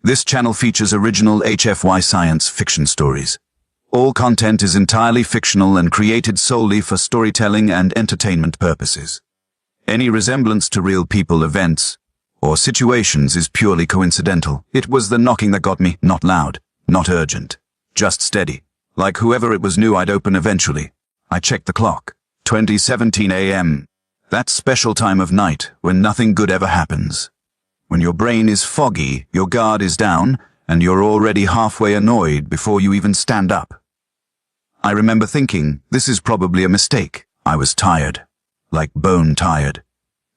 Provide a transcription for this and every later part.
This channel features original HFY science fiction stories. All content is entirely fictional and created solely for storytelling and entertainment purposes. Any resemblance to real people, events, or situations is purely coincidental. It was the knocking that got me, not loud, not urgent, just steady. Like whoever it was knew I'd open eventually. I checked the clock. 20:17 a.m. That special time of night when nothing good ever happens. When your brain is foggy, your guard is down, and you're already halfway annoyed before you even stand up. I remember thinking, this is probably a mistake. I was tired. Like bone tired.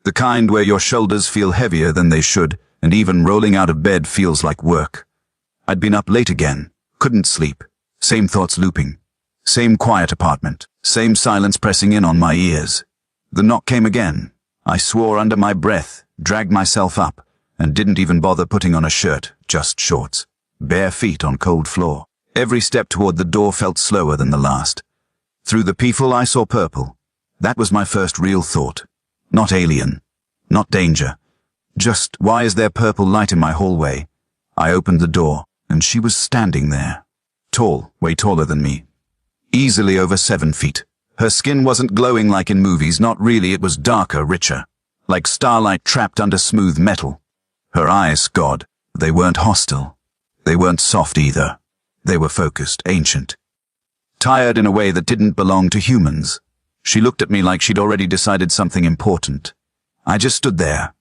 The kind where your shoulders feel heavier than they should, and even rolling out of bed feels like work. I'd been up late again. Couldn't sleep. Same thoughts looping. Same quiet apartment. Same silence pressing in on my ears. The knock came again. I swore under my breath, dragged myself up, and didn't even bother putting on a shirt, just shorts. Bare feet on cold floor. Every step toward the door felt slower than the last. Through the peephole I saw purple. That was my first real thought. Not alien. Not danger. Just, why is there purple light in my hallway? I opened the door, and she was standing there. Tall, way taller than me. Easily over 7 feet. Her skin wasn't glowing like in movies, not really, it was darker, richer. Like starlight trapped under smooth metal. Her eyes, God, they weren't hostile. They weren't soft either. They were focused, ancient. Tired in a way that didn't belong to humans. She looked at me like she'd already decided something important. I just stood there,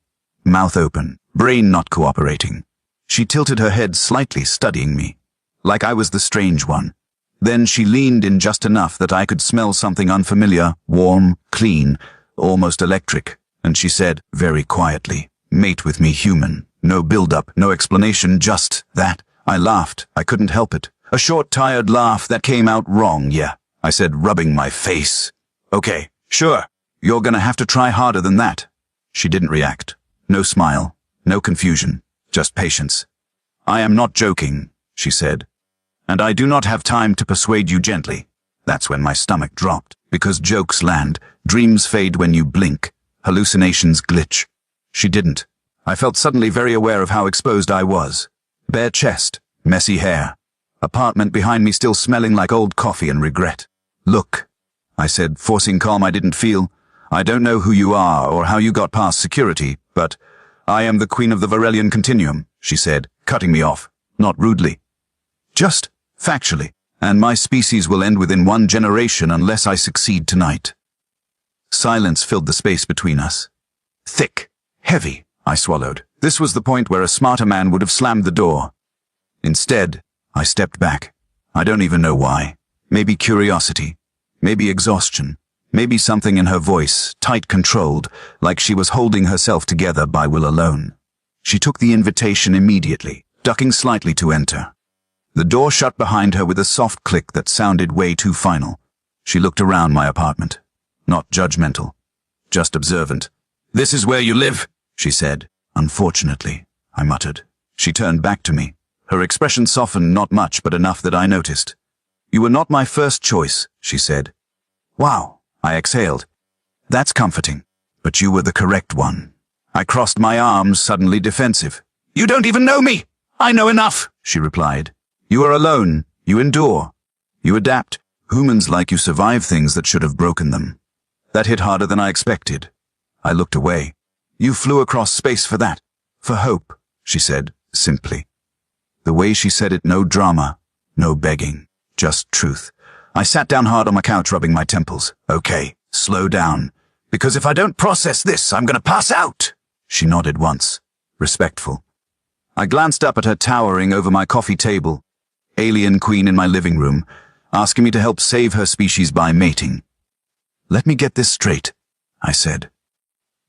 mouth open, brain not cooperating. She tilted her head slightly, studying me, like I was the strange one. Then she leaned in just enough that I could smell something unfamiliar, warm, clean, almost electric, and she said, very quietly, "Mate with me, human." No build-up, no explanation, just that. I laughed. I couldn't help it. A short, tired laugh that came out wrong, yeah. I said, rubbing my face. "Okay, sure. You're gonna have to try harder than that." She didn't react. No smile. No confusion. Just patience. "I am not joking," she said. "And I do not have time to persuade you gently." That's when my stomach dropped. Because jokes land. Dreams fade when you blink. Hallucinations glitch. She didn't. I felt suddenly very aware of how exposed I was. Bare chest. Messy hair. Apartment behind me still smelling like old coffee and regret. "Look," I said, forcing calm I didn't feel. "I don't know who you are or how you got past security, but I am the queen of the Varelian continuum," she said, cutting me off. Not rudely. Just factually. And my species will end within 1 generation unless I succeed tonight. Silence filled the space between us. Thick. Heavy. I swallowed. This was the point where a smarter man would have slammed the door. Instead, I stepped back. I don't even know why. Maybe curiosity. Maybe exhaustion. Maybe something in her voice, tight controlled, like she was holding herself together by will alone. She took the invitation immediately, ducking slightly to enter. The door shut behind her with a soft click that sounded way too final. She looked around my apartment. Not judgmental. Just observant. "This is where you live," she said. "Unfortunately," I muttered. She turned back to me. Her expression softened, not much, but enough that I noticed. "You were not my first choice," she said. "Wow," I exhaled. "That's comforting. But you were the correct one." I crossed my arms, suddenly defensive. "You don't even know me! I know enough," she replied. "You are alone. You endure. You adapt. Humans like you survive things that should have broken them." That hit harder than I expected. I looked away. "You flew across space for that. For hope," she said, simply. The way she said it, no drama, no begging, just truth. I sat down hard on my couch, rubbing my temples. "Okay, slow down. Because if I don't process this, I'm gonna pass out." She nodded once. Respectful. I glanced up at her towering over my coffee table. Alien queen in my living room, asking me to help save her species by mating. "Let me get this straight," I said.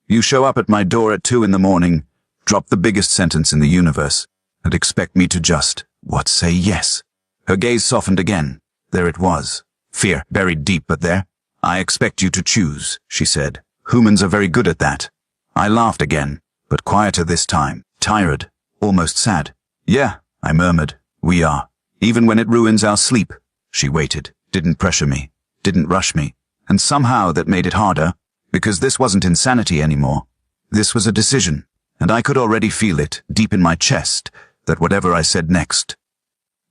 "You show up at my door at 2 in the morning, drop the biggest sentence in the universe, and expect me to just, what, say yes?" Her gaze softened again. There it was. Fear, buried deep, but there. "I expect you to choose," she said. "Humans are very good at that." I laughed again, but quieter this time. Tired. Almost sad. "Yeah," I murmured. "We are. Even when it ruins our sleep." She waited. Didn't pressure me. Didn't rush me. And somehow that made it harder. Because this wasn't insanity anymore. This was a decision. And I could already feel it, deep in my chest. that whatever I said next,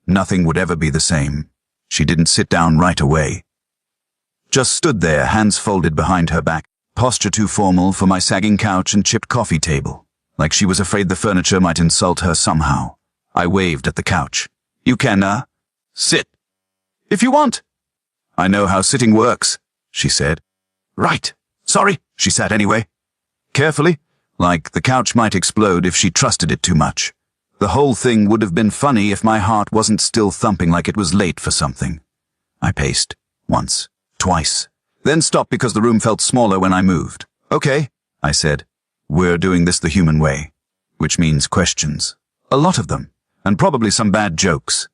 nothing would ever be the same. She didn't sit down right away. Just stood there, hands folded behind her back, posture too formal for my sagging couch and chipped coffee table, like she was afraid the furniture might insult her somehow. I waved at the couch. You can, sit. If you want. I know how sitting works, she said. Right. Sorry. She sat anyway. Carefully, like the couch might explode if she trusted it too much. The whole thing would have been funny if my heart wasn't still thumping like it was late for something. I paced. Once. Twice. Then stopped because the room felt smaller when I moved. Okay, I said. We're doing this the human way. Which means questions. A lot of them. And probably some bad jokes.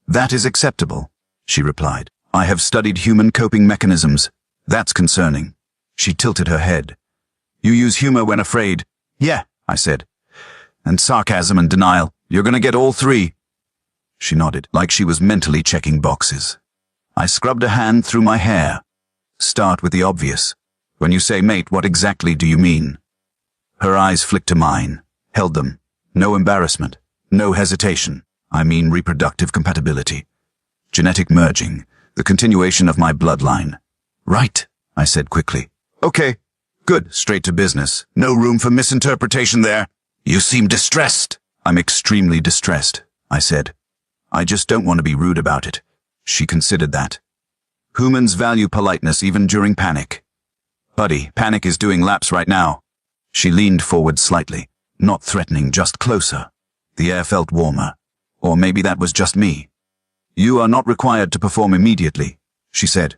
That is acceptable, she replied. I have studied human coping mechanisms. That's concerning. She tilted her head. You use humor when afraid. Yeah, I said. And sarcasm and denial. You're gonna get all three. She nodded, like she was mentally checking boxes. I scrubbed a hand through my hair. Start with the obvious. When you say mate, what exactly do you mean? Her eyes flicked to mine. Held them. No embarrassment. No hesitation. I mean reproductive compatibility. Genetic merging. The continuation of my bloodline. Right, I said quickly. Okay. Good. Straight to business. No room for misinterpretation there. You seem distressed. I'm extremely distressed, I said. I just don't want to be rude about it. She considered that. Humans value politeness even during panic. Buddy, panic is doing laps right now. She leaned forward slightly. Not threatening, just closer. The air felt warmer. Or maybe that was just me. You are not required to perform immediately, she said.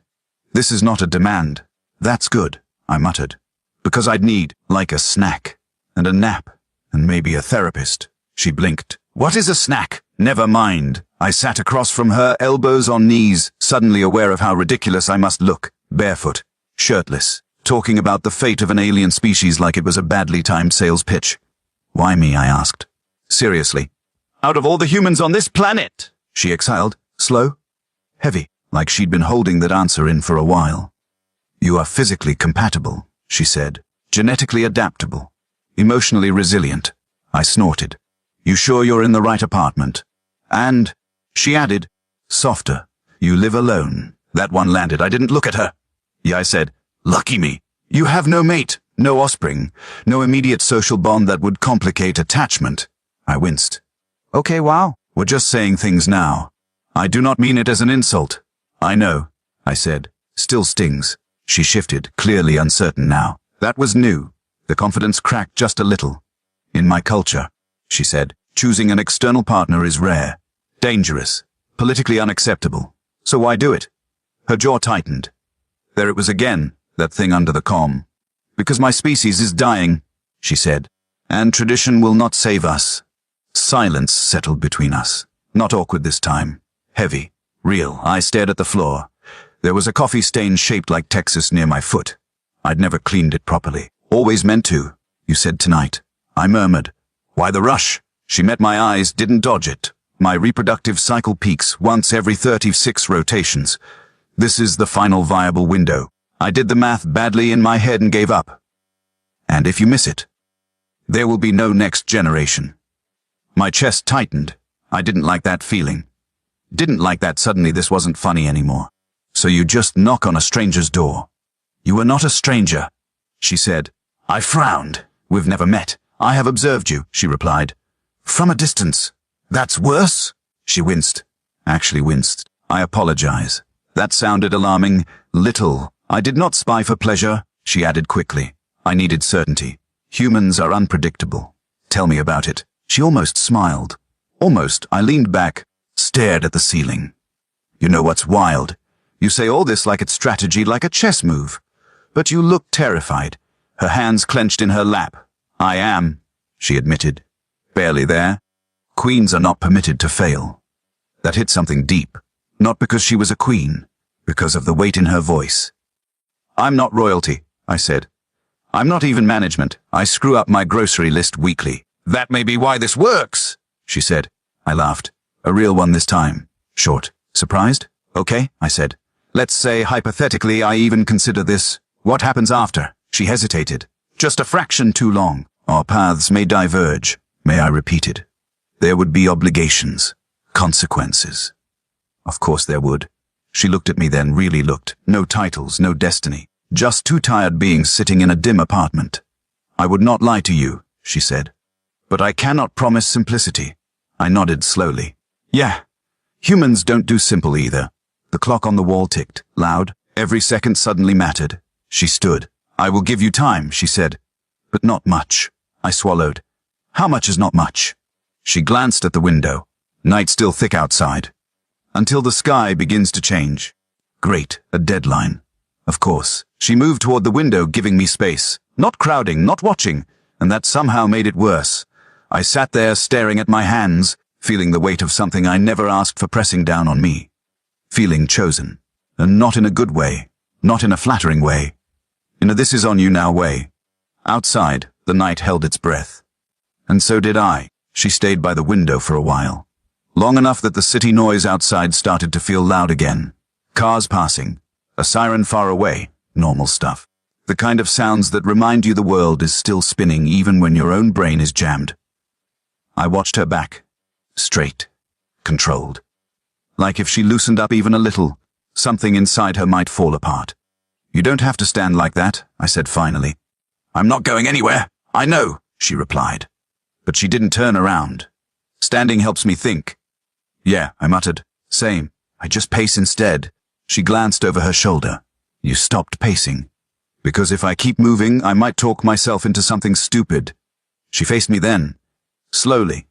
This is not a demand. That's good, I muttered. Because I'd need, like a snack, and a nap, and maybe a therapist. She blinked. What is a snack? Never mind. I sat across from her, elbows on knees, suddenly aware of how ridiculous I must look, barefoot, shirtless, talking about the fate of an alien species like it was a badly timed sales pitch. Why me, I asked. Seriously. Out of all the humans on this planet, she exhaled, slow, heavy, like she'd been holding that answer in for a while. You are physically compatible, she said, genetically adaptable, emotionally resilient. I snorted. You sure you're in the right apartment? And, she added, softer, you live alone. That one landed. I didn't look at her. Yeah, I said, lucky me. You have no mate, no offspring, no immediate social bond that would complicate attachment. I winced. Okay, wow. We're just saying things now. I do not mean it as an insult. I know, I said. Still stings. She shifted, clearly uncertain now. That was new. The confidence cracked just a little. In my culture, she said, choosing an external partner is rare, dangerous, politically unacceptable. So why do it? Her jaw tightened. There it was again, that thing under the comm. Because my species is dying, she said, and tradition will not save us. Silence settled between us. Not awkward this time. Heavy. Real. I stared at the floor. There was a coffee stain shaped like Texas near my foot. I'd never cleaned it properly. Always meant to. You said tonight. I murmured. Why the rush? She met my eyes, didn't dodge it. My reproductive cycle peaks once every 36 rotations. This is the final viable window. I did the math badly in my head and gave up. And if you miss it, there will be no next generation. My chest tightened. I didn't like that feeling. Didn't like that suddenly this wasn't funny anymore. So you just knock on a stranger's door. You are not a stranger, she said. I frowned. We've never met. I have observed you, she replied. From a distance. That's worse? She winced. Actually winced. I apologize. That sounded alarming. Little. I did not spy for pleasure, she added quickly. I needed certainty. Humans are unpredictable. Tell me about it. She almost smiled. Almost. I leaned back, stared at the ceiling. You know what's wild? You say all this like it's strategy, like a chess move. But you look terrified. Her hands clenched in her lap. I am, she admitted. Barely there. Queens are not permitted to fail. That hit something deep. Not because she was a queen, because of the weight in her voice. I'm not royalty, I said. I'm not even management. I screw up my grocery list weekly. That may be why this works, she said. I laughed. A real one this time. Short. Surprised? Okay, I said. Let's say hypothetically I even consider this. What happens after? She hesitated. Just a fraction too long. Our paths may diverge. May I repeat it? There would be obligations, consequences. Of course there would. She looked at me then, really looked. No titles, no destiny. Just two tired beings sitting in a dim apartment. I would not lie to you, she said. But I cannot promise simplicity. I nodded slowly. Yeah. Humans don't do simple either. The clock on the wall ticked, loud. Every second suddenly mattered. She stood. I will give you time, she said. But not much. I swallowed. How much is not much? She glanced at the window. Night still thick outside. Until the sky begins to change. Great, a deadline. Of course. She moved toward the window, giving me space. Not crowding, not watching. And that somehow made it worse. I sat there staring at my hands, feeling the weight of something I never asked for pressing down on me. Feeling chosen. And not in a good way. Not in a flattering way. In a this is on you now way. Outside, the night held its breath. And so did I. She stayed by the window for a while. Long enough that the city noise outside started to feel loud again. Cars passing. A siren far away. Normal stuff. The kind of sounds that remind you the world is still spinning even when your own brain is jammed. I watched her back. Straight. Controlled. Like if she loosened up even a little, something inside her might fall apart. You don't have to stand like that, I said finally. I'm not going anywhere. I know, she replied. But she didn't turn around. Standing helps me think. Yeah, I muttered. Same. I just pace instead. She glanced over her shoulder. You stopped pacing. Because if I keep moving, I might talk myself into something stupid. She faced me then. Slowly.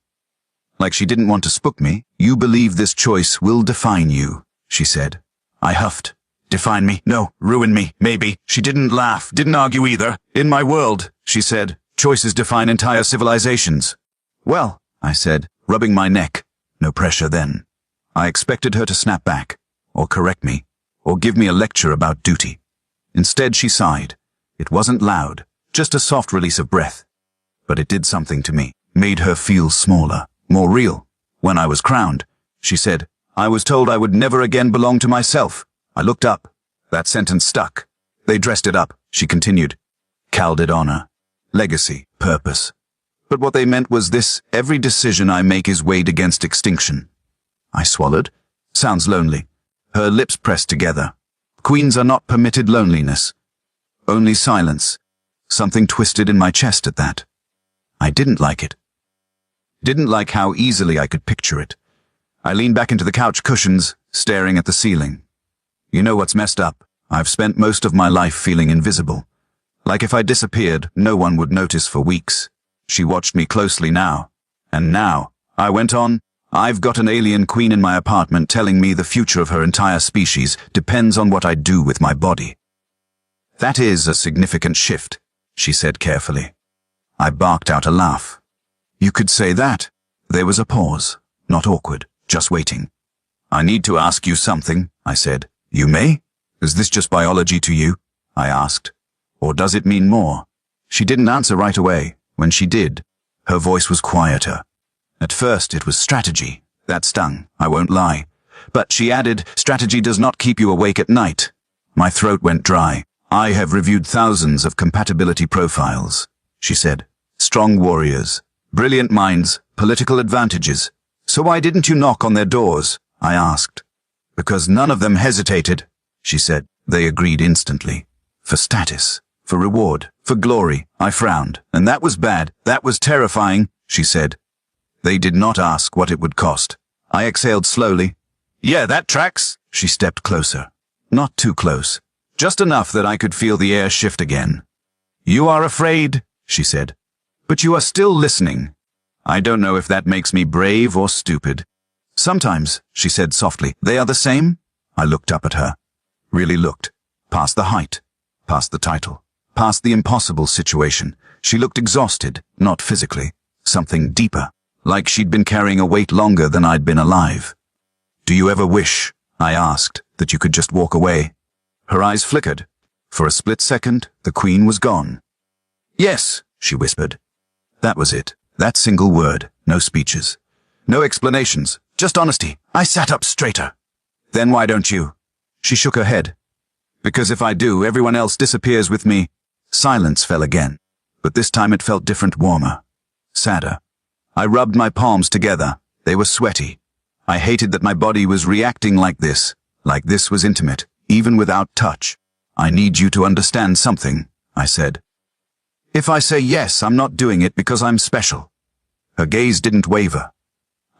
Like she didn't want to spook me. You believe this choice will define you, she said. I huffed. Define me? No, ruin me, maybe. She didn't laugh, didn't argue either. In my world, she said, choices define entire civilizations. Well, I said, rubbing my neck. No pressure then. I expected her to snap back, or correct me, or give me a lecture about duty. Instead, she sighed. It wasn't loud, just a soft release of breath. But it did something to me, made her feel smaller, more real. When I was crowned, she said, I was told I would never again belong to myself. I looked up. That sentence stuck. They dressed it up, she continued. Calded honor, legacy, purpose. But what they meant was this: every decision I make is weighed against extinction. I swallowed. Sounds lonely. Her lips pressed together. Queens are not permitted loneliness. Only silence. Something twisted in my chest at that. I didn't like it. Didn't like how easily I could picture it. I leaned back into the couch cushions, staring at the ceiling. You know what's messed up? I've spent most of my life feeling invisible. Like if I disappeared, no one would notice for weeks. She watched me closely now. And now, I went on, I've got an alien queen in my apartment telling me the future of her entire species depends on what I do with my body. That is a significant shift, she said carefully. I barked out a laugh. You could say that. There was a pause, not awkward, just waiting. I need to ask you something, I said. You may? Is this just biology to you? I asked. Or does it mean more? She didn't answer right away. When she did, her voice was quieter. At first it was strategy. That stung, I won't lie. But she added, strategy does not keep you awake at night. My throat went dry. I have reviewed thousands of compatibility profiles, she said. Strong warriors, brilliant minds, political advantages. So why didn't you knock on their doors? I asked. Because none of them hesitated, she said. They agreed instantly. For status, for reward, for glory. I frowned. And that was bad. That was terrifying, she said. They did not ask what it would cost. I exhaled slowly. Yeah, that tracks. She stepped closer. Not too close. Just enough that I could feel the air shift again. You are afraid, she said. But you are still listening. I don't know if that makes me brave or stupid. Sometimes, she said softly. They are the same? I looked up at her. Really looked. Past the height. Past the title. Past the impossible situation. She looked exhausted, not physically. Something deeper. Like she'd been carrying a weight longer than I'd been alive. Do you ever wish, I asked, that you could just walk away? Her eyes flickered. For a split second, the queen was gone. Yes, she whispered. That was it. That single word. No speeches. No explanations. Just honesty. I sat up straighter. Then why don't you? She shook her head. Because if I do, everyone else disappears with me. Silence fell again. But this time it felt different, warmer. Sadder. I rubbed my palms together. They were sweaty. I hated that my body was reacting like this was intimate, even without touch. I need you to understand something, I said. If I say yes, I'm not doing it because I'm special. Her gaze didn't waver.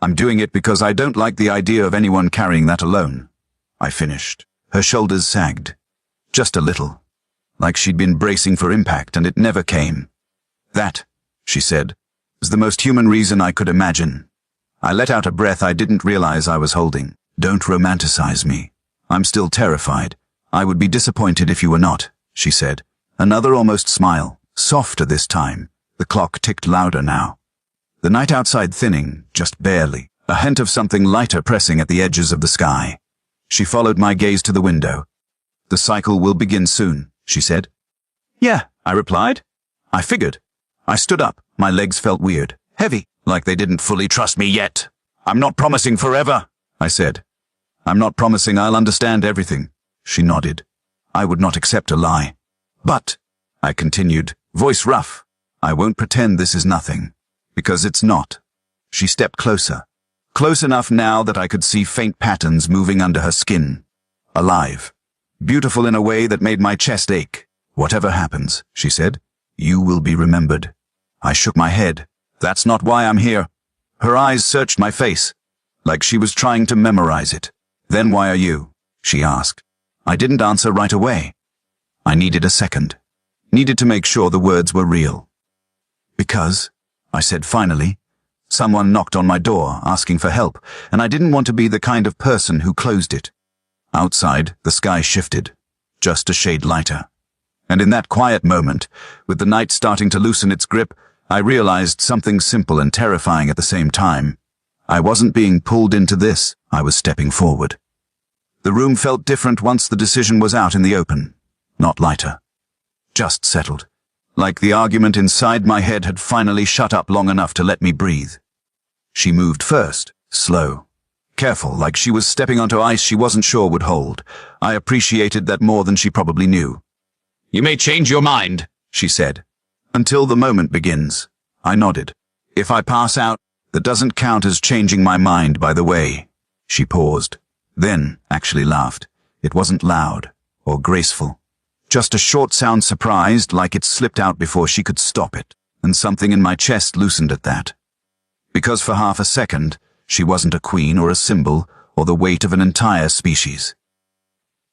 I'm doing it because I don't like the idea of anyone carrying that alone, I finished. Her shoulders sagged. Just a little. Like she'd been bracing for impact and it never came. That, she said, was the most human reason I could imagine. I let out a breath I didn't realize I was holding. Don't romanticize me. I'm still terrified. I would be disappointed if you were not, she said. Another almost smile, softer this time. The clock ticked louder now. The night outside thinning, just barely, a hint of something lighter pressing at the edges of the sky. She followed my gaze to the window. The cycle will begin soon, she said. Yeah, I replied. I figured. I stood up. My legs felt weird, heavy, like they didn't fully trust me yet. I'm not promising forever, I said. I'm not promising I'll understand everything. She nodded. I would not accept a lie. But, I continued, voice rough, I won't pretend this is nothing. Because it's not. She stepped closer. Close enough now that I could see faint patterns moving under her skin. Alive. Beautiful in a way that made my chest ache. Whatever happens, she said, you will be remembered. I shook my head. That's not why I'm here. Her eyes searched my face, like she was trying to memorize it. Then why are you? She asked. I didn't answer right away. I needed a second. Needed to make sure the words were real. Because, I said finally, someone knocked on my door asking for help, and I didn't want to be the kind of person who closed it. Outside, the sky shifted, just a shade lighter. And in that quiet moment, with the night starting to loosen its grip, I realized something simple and terrifying at the same time. I wasn't being pulled into this, I was stepping forward. The room felt different once the decision was out in the open. Not lighter. Just settled. Like the argument inside my head had finally shut up long enough to let me breathe. She moved first, slow. Careful, like she was stepping onto ice she wasn't sure would hold. I appreciated that more than she probably knew. You may change your mind, she said. Until the moment begins. I nodded. If I pass out, that doesn't count as changing my mind, by the way. She paused. Then actually laughed. It wasn't loud or graceful. Just a short sound surprised, like it slipped out before she could stop it, and something in my chest loosened at that. Because for half a second, she wasn't a queen or a symbol or the weight of an entire species.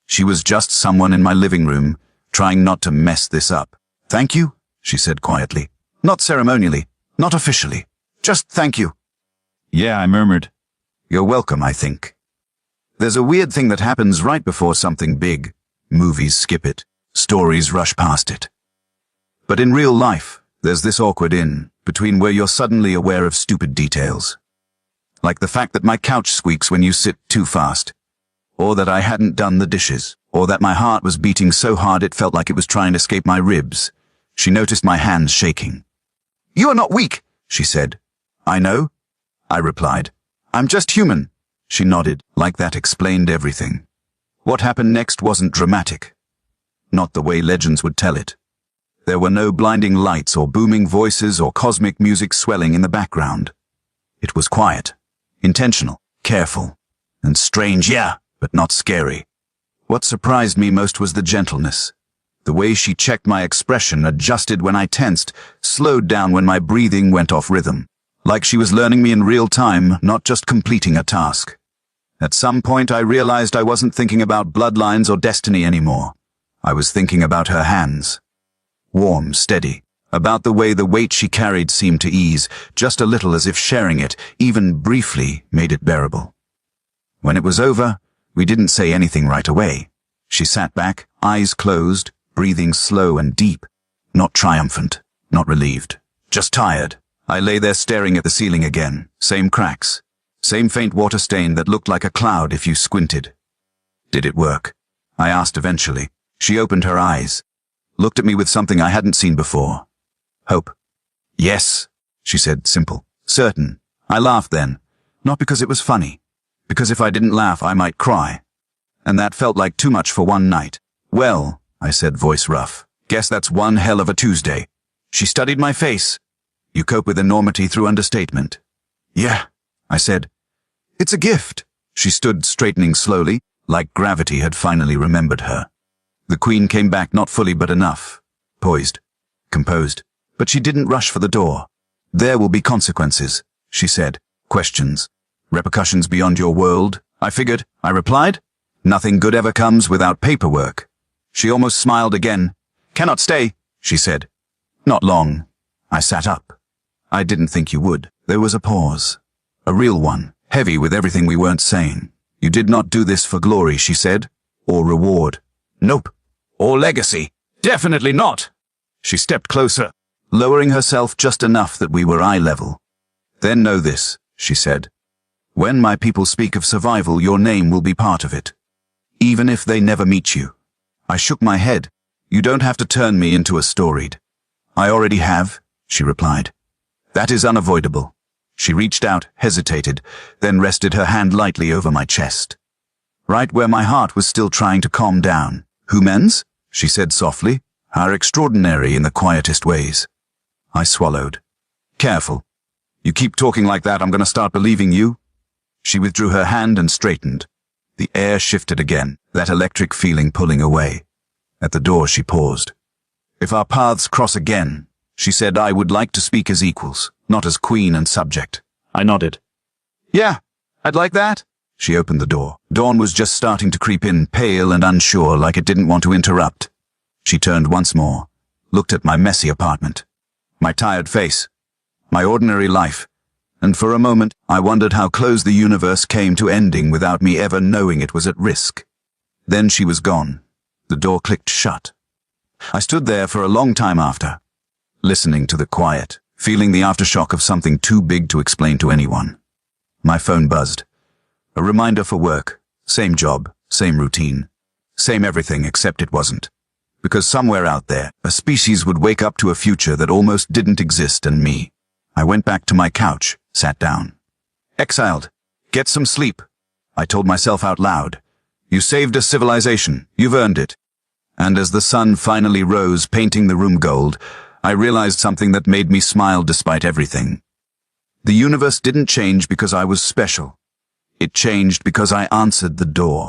She was just someone in my living room, trying not to mess this up. Thank you, she said quietly. Not ceremonially, not officially. Just thank you. Yeah, I murmured. You're welcome, I think. There's a weird thing that happens right before something big. Movies skip it. Stories rush past it. But in real life, there's this awkward between where you're suddenly aware of stupid details. Like the fact that my couch squeaks when you sit too fast. Or that I hadn't done the dishes. Or that my heart was beating so hard it felt like it was trying to escape my ribs. She noticed my hands shaking. You are not weak, she said. I know, I replied. I'm just human. She nodded, like that explained everything. What happened next wasn't dramatic. Not the way legends would tell it. There were no blinding lights or booming voices or cosmic music swelling in the background. It was quiet, intentional, careful, and strange, yeah, but not scary. What surprised me most was the gentleness. The way she checked my expression, adjusted when I tensed, slowed down when my breathing went off rhythm. Like she was learning me in real time, not just completing a task. At some point I realized I wasn't thinking about bloodlines or destiny anymore. I was thinking about her hands. Warm, steady. About the way the weight she carried seemed to ease, just a little, as if sharing it, even briefly, made it bearable. When it was over, we didn't say anything right away. She sat back, eyes closed, breathing slow and deep. Not triumphant, not relieved. Just tired. I lay there staring at the ceiling again. Same cracks. Same faint water stain that looked like a cloud if you squinted. Did it work? I asked eventually. She opened her eyes. Looked at me with something I hadn't seen before. Hope. Yes, she said, simple. Certain. I laughed then. Not because it was funny. Because if I didn't laugh, I might cry. And that felt like too much for one night. Well, I said, voice rough. Guess that's one hell of a Tuesday. She studied my face. You cope with enormity through understatement. Yeah, I said. It's a gift. She stood straightening slowly, like gravity had finally remembered her. The Queen came back, not fully but enough. Poised. Composed. But she didn't rush for the door. There will be consequences, she said. Questions. Repercussions beyond your world, I figured, I replied. Nothing good ever comes without paperwork. She almost smiled again. Cannot stay, she said. Not long. I sat up. I didn't think you would. There was a pause. A real one, heavy with everything we weren't saying. You did not do this for glory, she said, or reward. Nope. Or legacy. Definitely not. She stepped closer, lowering herself just enough that we were eye level. Then know this, she said. When my people speak of survival, your name will be part of it. Even if they never meet you. I shook my head. You don't have to turn me into a storied. I already have, she replied. That is unavoidable. She reached out, hesitated, then rested her hand lightly over my chest. Right where my heart was still trying to calm down. Humans? She said softly, are extraordinary in the quietest ways. I swallowed. Careful. You keep talking like that, I'm going to start believing you. She withdrew her hand and straightened. The air shifted again, that electric feeling pulling away. At the door she paused. If our paths cross again, she said, I would like to speak as equals, not as queen and subject. I nodded. Yeah, I'd like that. She opened the door. Dawn was just starting to creep in, pale and unsure, like it didn't want to interrupt. She turned once more, looked at my messy apartment, my tired face, my ordinary life, and for a moment I wondered how close the universe came to ending without me ever knowing it was at risk. Then she was gone. The door clicked shut. I stood there for a long time after, listening to the quiet, feeling the aftershock of something too big to explain to anyone. My phone buzzed. A reminder for work. Same job, same routine, same everything except it wasn't. Because somewhere out there, a species would wake up to a future that almost didn't exist, and me. I went back to my couch, sat down. Exiled. Get some sleep. I told myself out loud. You saved a civilization. You've earned it. And as the sun finally rose, painting the room gold, I realized something that made me smile despite everything. The universe didn't change because I was special. It changed because I answered the door.